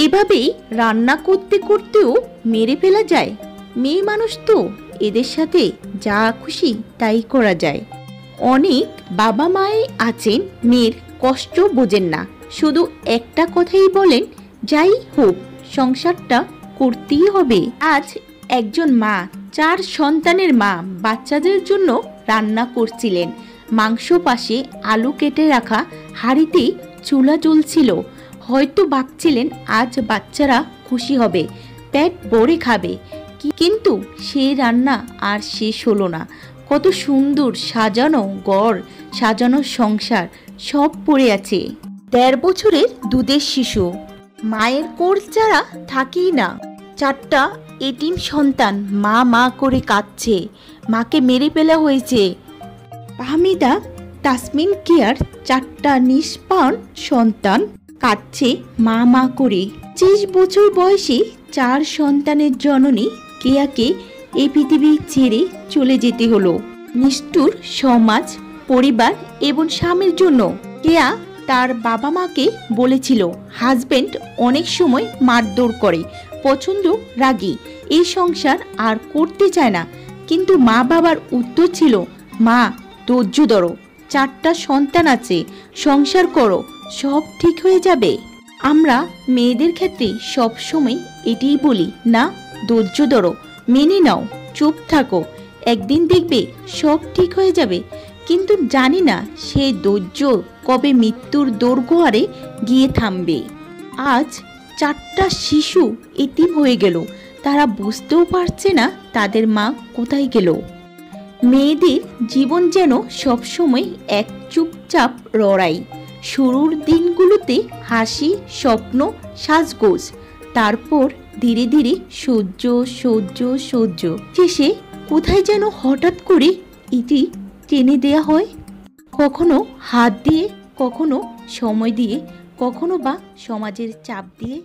এভাবেই রান্না করতে করতেও মেরে ফেলা যায়। মেয়ে মানুষ তো, এদের সাথে যা খুশি তাই করা যায়। অনেক বাবা মাই আছেন মেয়ের কষ্ট বোঝেন না, শুধু একটা কথাই বলেন, যাই হোক সংসারটা করতেই হবে। আজ একজন মা, 4 সন্তানের মা বাচ্চাদের জন্য রান্না করছিলেন। মাংস পাশে আলু কেটে রাখা হাঁড়িতে চুলা জ্বলছিল। হয়তো ভাবছিলেন আজ বাচ্চারা খুশি হবে, পেট ভরে খাবে। কিন্তু সেই রান্না আর শেষ হলো না। কত সুন্দর সাজানো ঘর, সাজানো সংসার সব পড়ে আছে। 1.5 বছরের দুধের শিশু, মায়ের কোল ছাড়া থাকেই না। 4টা এতিম সন্তান মা মা করে কাঁদছে, মাকে মেরে ফেলা হয়েছে। ফাহমিদা, তাসমিন কেয়ার 4টা নিষ্পাণ সন্তান কাঁদছে মা মা করে। 25 বছর বয়সী 4 সন্তানের জননী কেয়াকে এই পৃথিবী ছেড়ে চলে যেতে হলো। নিষ্ঠুর সমাজ, পরিবার এবং স্বামীর জন্য। কেয়া তার বাবা মাকে বলেছিল, হাজবেন্ড অনেক সময় মারধর করে, প্রচন্ড রাগী, এই সংসার আর করতে চায় না। কিন্তু মা বাবার উত্তর ছিল, মা ধৈর্য ধরো, 4টা সন্তান আছে, সংসার করো, সব ঠিক হয়ে যাবে। আমরা মেয়েদের ক্ষেত্রে সব সময় এটাই বলি, না ধৈর্য ধরো, মেনে নাও, চুপ থাকো, একদিন দেখবে সব ঠিক হয়ে যাবে। কিন্তু জানি না সেই ধৈর্য কবে মৃত্যুর দোরগোয়ারে গিয়ে থামবে। আজ 4টা শিশু এতিম হয়ে গেল, তারা বুঝতেও পারছে না তাদের মা কোথায় গেল। মেয়েদের জীবন যেন সবসময় এক চুপচাপ লড়াই। শুরুর দিনগুলোতে হাসি, স্বপ্ন, সাজগোজ, তারপর ধীরে ধীরে সহ্য সহ্য সহ্য, শেষে কোথায় যেন হঠাৎ করে ইতি টেনে দেয়া হয়। কখনো হাত দিয়ে, কখনো সময় দিয়ে, কখনো বা সমাজের চাপ দিয়ে।